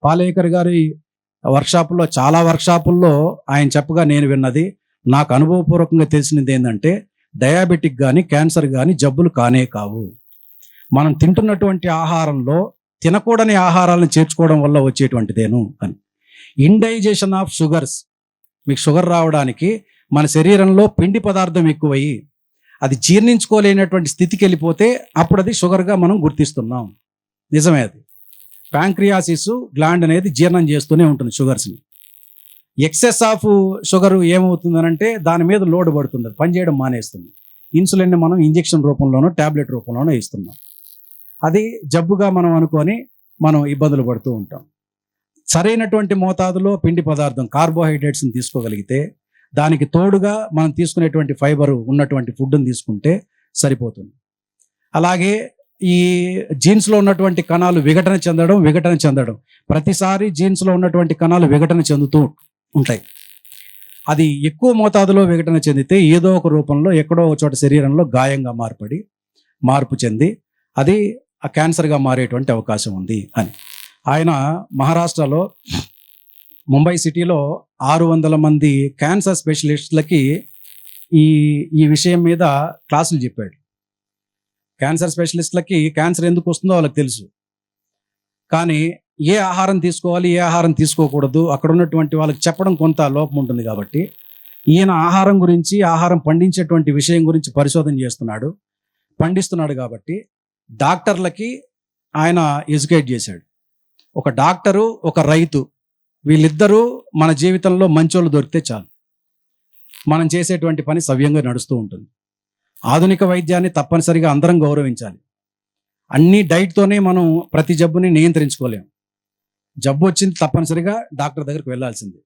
పాలేకర్ గారి వర్క్షాపుల్లో చాలా వర్క్షాపుల్లో ఆయన చెప్పగా నేను విన్నది, నాకు అనుభవపూర్వకంగా తెలిసినది ఏంటంటే డయాబెటిక్ కానీ క్యాన్సర్ కానీ జబ్బులు కానే కావు. మనం తింటున్నటువంటి ఆహారంలో తినకూడని ఆహారాలను చేర్చుకోవడం వల్ల వచ్చేటువంటిదేను అని. ఇండైజేషన్ ఆఫ్ షుగర్స్, మీకు షుగర్ రావడానికి మన శరీరంలో పిండి పదార్థం ఎక్కువయ్యి అది జీర్ణించుకోలేనటువంటి స్థితికి వెళ్ళిపోతే అప్పుడు అది షుగర్గా మనం గుర్తిస్తున్నాం. నిజమే. అది ప్యాంక్రియాసిస్ గ్లాండ్ అనేది జీర్ణం చేస్తూనే ఉంటుంది షుగర్స్ని. ఎక్సెస్ ఆఫ్ షుగర్ ఏమవుతుందనంటే దాని మీద లోడ్ పడుతుంది, అది పనిచేయడం మానేస్తుంది. ఇన్సులిన్ని మనం ఇంజెక్షన్ రూపంలోనో ట్యాబ్లెట్ రూపంలోనో ఇస్తున్నాం. అది జబ్బుగా మనం అనుకొని మనం ఇబ్బందులు పడుతూ ఉంటాం. సరైనటువంటి మోతాదులో పిండి పదార్థం కార్బోహైడ్రేట్స్ని తీసుకోగలిగితే, దానికి తోడుగా మనం తీసుకునేటువంటి ఫైబర్ ఉన్నటువంటి ఫుడ్ని తీసుకుంటే సరిపోతుంది. అలాగే ఈ జీన్స్లో ఉన్నటువంటి కణాలు విఘటన చెందడం ప్రతిసారి జీన్స్లో ఉన్నటువంటి కణాలు విఘటన చెందుతూ ఉంటాయి. అది ఎక్కువ మోతాదులో విఘటన చెందితే ఏదో ఒక రూపంలో ఎక్కడో ఒక చోట శరీరంలో గాయంగా మార్పు చెంది అది ఆ క్యాన్సర్గా మారేటువంటి అవకాశం ఉంది అని. ఆయన మహారాష్ట్రలో ముంబై సిటీలో 600 మంది క్యాన్సర్ స్పెషలిస్టులకి ఈ విషయం మీద క్లాసులు చెప్పాడు. క్యాన్సర్ స్పెషలిస్టులకి క్యాన్సర్ ఎందుకు వస్తుందో వాళ్ళకి తెలుసు, కానీ ఏ ఆహారం తీసుకోవాలి ఏ ఆహారం తీసుకోకూడదు అక్కడ ఉన్నటువంటి వాళ్ళకి చెప్పడం కొంత లోపం ఉంటుంది. కాబట్టి ఈయన ఆహారం గురించి, ఆహారం పండించేటువంటి విషయం గురించి పరిశోధన చేస్తున్నాడు, పండిస్తున్నాడు. కాబట్టి డాక్టర్లకి ఆయన ఎడ్యుకేట్ చేశాడు. ఒక డాక్టరు, ఒక రైతు, వీళ్ళిద్దరూ మన జీవితంలో మంచోళ్ళు దొరికితే చాలు, మనం చేసేటువంటి పని సవ్యంగా నడుస్తూ ఉంటుంది. ఆధునిక వైద్యాన్ని తప్పనిసరిగా అందరం గౌరవించాలి. అన్ని డైట్తోనే మనం ప్రతి జబ్బుని నియంత్రించుకోలేం. జబ్బు వచ్చింది తప్పనిసరిగా డాక్టర్ దగ్గరికి వెళ్ళాల్సిందే.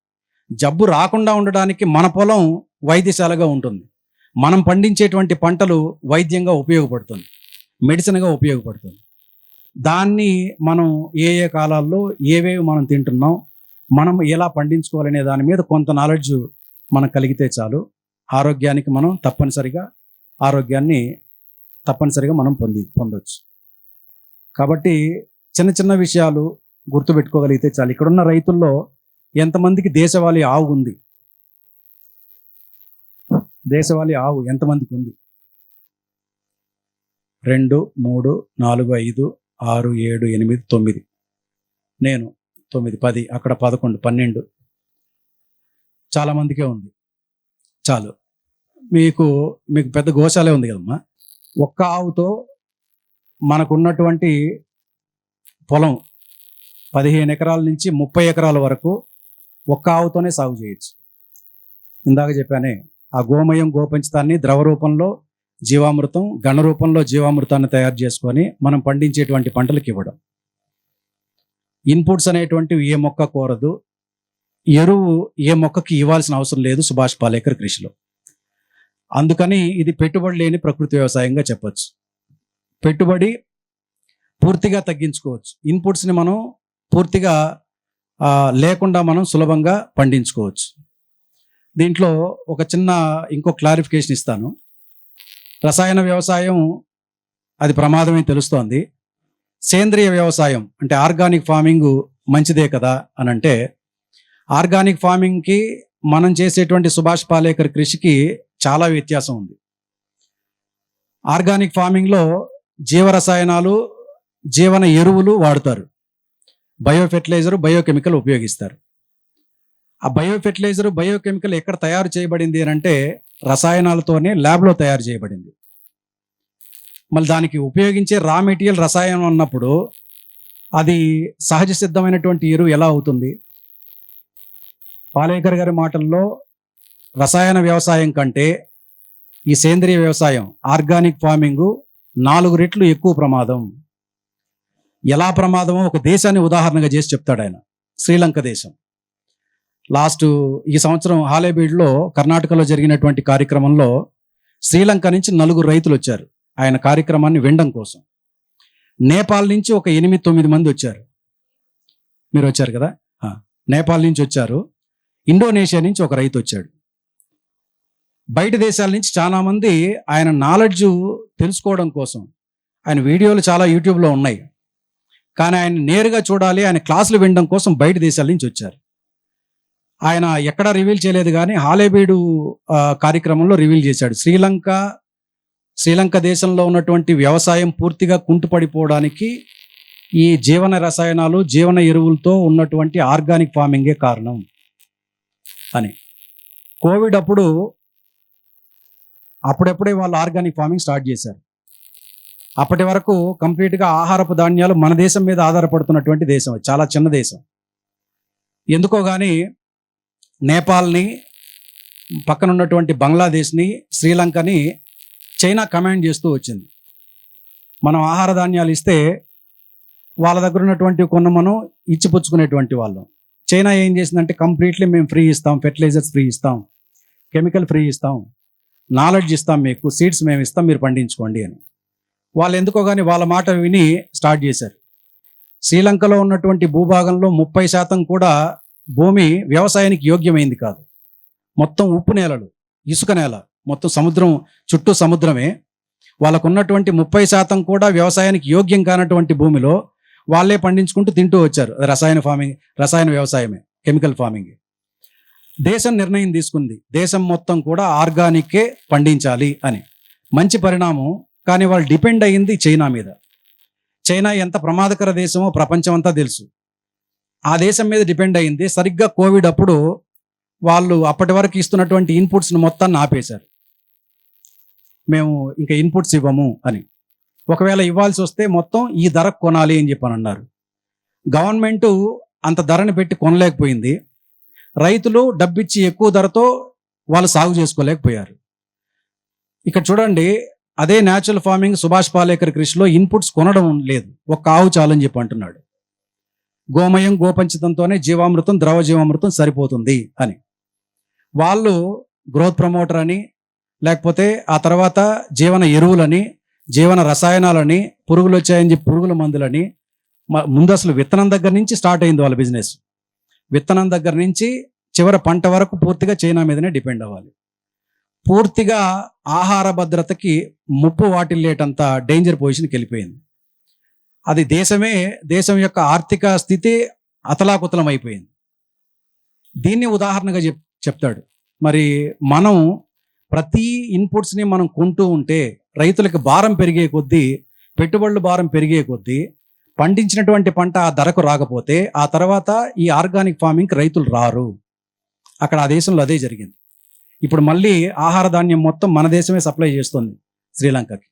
జబ్బు రాకుండా ఉండడానికి మన పొలం వైద్యశాలగా ఉంటుంది. మనం పండించేటువంటి పంటలు వైద్యంగా ఉపయోగపడుతుంది, మెడిసిన్గా ఉపయోగపడుతుంది. దాన్ని మనం ఏ కాలాల్లో ఏవేవి మనం తింటున్నాం, మనం ఎలా పండించుకోవాలనే దాని మీద కొంత నాలెడ్జ్ మనకు కలిగితే చాలు. ఆరోగ్యానికి మనం తప్పనిసరిగా మనం పొందొచ్చు. కాబట్టి చిన్న చిన్న విషయాలు గుర్తుపెట్టుకోగలిగితే చాలు. ఇక్కడున్న రైతుల్లో ఎంతమందికి దేశవాళీ ఆవు ఉంది? దేశవాళీ ఆవు ఎంతమందికి ఉంది? 2, 3, 4, 5, 6, 7, 8, 9. నేను 9, 10, అక్కడ 11, 12. చాలా మందికే ఉంది. చాలు. మీకు పెద్ద గోశాలే ఉంది కదమ్మా. ఒక్క ఆవుతో మనకున్నటువంటి పొలం 15 ఎకరాల నుంచి 30 ఎకరాల వరకు ఒక్క ఆవుతోనే సాగు చేయొచ్చు. ఇందాక చెప్పానే, ఆ గోమయం, గోపంచతాన్ని ద్రవ రూపంలో జీవామృతం, ఘన రూపంలో జీవామృతాన్ని తయారు చేసుకొని మనం పండించేటువంటి పంటలకు ఇవ్వడం. ఇన్పుట్స్ అనేటువంటివి ఏ మొక్క కోరదు, ఎరువు ఏ మొక్కకి ఇవ్వాల్సిన అవసరం లేదు సుభాష్ పాలేకర్ కృషిలో. అందుకని ఇది పెట్టుబడి లేని ప్రకృతి వ్యవసాయంగా చెప్పచ్చు. పెట్టుబడి పూర్తిగా తగ్గించుకోవచ్చు. ఇన్పుట్స్ని మనం పూర్తిగా లేకుండా మనం సులభంగా పండించుకోవచ్చు. దీంట్లో ఒక చిన్న ఇంకో క్లారిఫికేషన్ ఇస్తాను. రసాయన వ్యవసాయం అది ప్రమాదమే తెలుస్తోంది. సేంద్రియ వ్యవసాయం అంటే ఆర్గానిక్ ఫార్మింగ్ మంచిదే కదా అని అంటే, ఆర్గానిక్ ఫార్మింగ్కి మనం చేసేటువంటి సుభాష్ పాలేకర్ కృషికి చాలా వ్యత్యాసం ఉంది. ఆర్గానిక్ ఫార్మింగ్లో జీవరసాయనాలు, జీవన ఎరువులు వాడతారు. బయోఫెర్టిలైజర్, బయోకెమికల్ ఉపయోగిస్తారు. ఆ బయోఫెర్టిలైజర్, బయోకెమికల్ ఎక్కడ తయారు చేయబడింది అని అంటే రసాయనాలతోనే ల్యాబ్లో తయారు చేయబడింది. మళ్ళీ దానికి ఉపయోగించే రా మెటీరియల్ రసాయనం అన్నప్పుడు అది సహజ సిద్ధమైనటువంటి ఎరువు ఎలా అవుతుంది? పాలేకర్ గారి మాటల్లో రసాయన వ్యవసాయం కంటే ఈ సేంద్రియ వ్యవసాయం, ఆర్గానిక్ ఫార్మింగ్ 4 రెట్లు ఎక్కువ ప్రమాదం. ఎలా ప్రమాదమో ఒక దేశాన్ని ఉదాహరణగా చేసి చెప్తాడు ఆయన. శ్రీలంక దేశం. ఈ సంవత్సరం హాలేబీడ్లో కర్ణాటకలో జరిగినటువంటి కార్యక్రమంలో శ్రీలంక నుంచి 4 రైతులు వచ్చారు ఆయన కార్యక్రమాన్ని వినడం కోసం. నేపాల్ నుంచి ఒక 8-9 మంది వచ్చారు. మీరు వచ్చారు కదా, నేపాల్ నుంచి వచ్చారు. ఇండోనేషియా నుంచి ఒక రైతు వచ్చాడు. బయట దేశాల నుంచి చాలా మంది ఆయన నాలెడ్జ్ తెలుసుకోవడం కోసం, ఆయన వీడియోలు చాలా యూట్యూబ్లో ఉన్నాయి. కానీ ఆయన నేరుగా చూడాలి, ఆయన క్లాసులు వినడం కోసం బయట దేశాల నుంచి వచ్చారు. ఆయన ఎక్కడా రివీల్ చేయలేదు కానీ హాలేబీడు కార్యక్రమంలో రివీల్ చేశాడు. శ్రీలంక దేశంలో ఉన్నటువంటి వ్యవసాయం పూర్తిగా కుంటుపడిపోవడానికి ఈ జీవన రసాయనాలు, జీవన ఎరువులతో ఉన్నటువంటి ఆర్గానిక్ ఫార్మింగే కారణం అని. కోవిడ్ అప్పుడెప్పుడే వాళ్ళు ఆర్గానిక్ ఫార్మింగ్ స్టార్ట్ చేశారు. అప్పటి వరకు కంప్లీట్గా ఆహారపు ధాన్యాలు మన దేశం మీద ఆధారపడుతున్నటువంటి దేశం, చాలా చిన్న దేశం. ఎందుకో కానీ నేపాల్ని, పక్కన ఉన్నటువంటి బంగ్లాదేశ్ని, శ్రీలంకని చైనా కమాండ్ చేస్తూ వచ్చింది. మనం ఆహార ధాన్యాలు ఇస్తే వాళ్ళ దగ్గర ఉన్నటువంటి కొన్ని మనం ఇచ్చిపుచ్చుకునేటువంటి వాళ్ళం. చైనా ఏం చేసిందంటే కంప్లీట్లీ మేము ఫ్రీ ఇస్తాం, ఫెర్టిలైజర్స్ ఫ్రీ ఇస్తాం, కెమికల్ ఫ్రీ ఇస్తాం, నాలెడ్జ్ ఇస్తాం, మీకు సీడ్స్ మేము ఇస్తాం, మీరు పండించుకోండి అని. వాళ్ళు ఎందుకో కానీ వాళ్ళ మాట విని స్టార్ట్ చేశారు. శ్రీలంకలో ఉన్నటువంటి భూభాగంలో 30% కూడా భూమి వ్యవసాయానికి యోగ్యమైంది కాదు. మొత్తం ఉప్పు నేలలు, ఇసుక నేల, మొత్తం సముద్రం చుట్టూ సముద్రమే. వాళ్ళకు ఉన్నటువంటి 30% కూడా వ్యవసాయానికి యోగ్యం కానటువంటి భూమిలో వాళ్ళే పండించుకుంటూ తింటూ వచ్చారు. రసాయన వ్యవసాయమే, కెమికల్ ఫార్మింగ్. దేశం నిర్ణయం తీసుకుంది, దేశం మొత్తం కూడా ఆర్గానిక్కే పండించాలి అని. మంచి పరిణామం. కానీ వాళ్ళు డిపెండ్ అయ్యింది చైనా మీద. చైనా ఎంత ప్రమాదకర దేశమో ప్రపంచం అంతా తెలుసు. ఆ దేశం మీద డిపెండ్ అయింది. సరిగ్గా కోవిడ్ అప్పుడు వాళ్ళు అప్పటి వరకు ఇస్తున్నటువంటి ఇన్పుట్స్ని మొత్తాన్ని ఆపేశారు. మేము ఇంకా ఇన్పుట్స్ ఇవ్వము అని. ఒకవేళ ఇవ్వాల్సి వస్తే మొత్తం ఈ ధరకు కొనాలి అని చెప్పని అన్నారు. గవర్నమెంట్ అంత ధరని పెట్టి కొనలేకపోయింది. రైతులు డబ్బిచ్చి ఎక్కువ ధరతో వాళ్ళు సాగు చేసుకోలేకపోయారు. ఇక్కడ చూడండి, అదే న్యాచురల్ ఫార్మింగ్ సుభాష్ పాలేకర్ కృషిలో ఇన్పుట్స్ కొనడం లేదు, ఒక్క ఆవు చాలని చెప్పి అంటున్నాడు. గోమయం, గోపంచితంతోనే జీవామృతం, ద్రవ జీవామృతం సరిపోతుంది అని. వాళ్ళు గ్రోత్ ప్రమోటర్ అని, లేకపోతే ఆ తర్వాత జీవన ఎరువులని, జీవన రసాయనాలని, పురుగులు వచ్చాయని చెప్పి పురుగుల మందులని, ముందు అసలు విత్తనం దగ్గర నుంచి స్టార్ట్ అయింది వాళ్ళ బిజినెస్. విత్తనం దగ్గర నుంచి చివరి పంట వరకు పూర్తిగా చైనా మీదనే డిపెండ్ అవ్వాలి. పూర్తిగా ఆహార భద్రతకి ముప్పు వాటిల్లేటంత డేంజర్ పొజిషన్కి వెళ్ళిపోయింది. అది దేశం యొక్క ఆర్థిక స్థితి అతలాకుతలం అయిపోయింది. దీన్ని ఉదాహరణగా చెప్తాడు. మరి మనం ప్రతి ఇన్పుట్స్ని మనం కొంటూ ఉంటే రైతులకు భారం పెరిగే కొద్దీ, పెట్టుబడులు భారం పెరిగే కొద్దీ, పండించినటువంటి పంట ఆ ధరకు రాకపోతే ఆ తర్వాత ఈ ఆర్గానిక్ ఫార్మింగ్కి రైతులు రారు. అక్కడ ఆ దేశంలో అదే జరిగింది. ఇప్పుడు మళ్ళీ ఆహార ధాన్యం మొత్తం మన దేశమే సప్లై చేస్తుంది శ్రీలంకకి.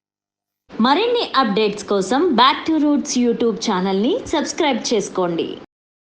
మరిన్ని అప్డేట్స్ కోసం బ్యాక్ టు రూట్స్ యూట్యూబ్ ఛానల్ని సబ్స్క్రైబ్ చేసుకోండి.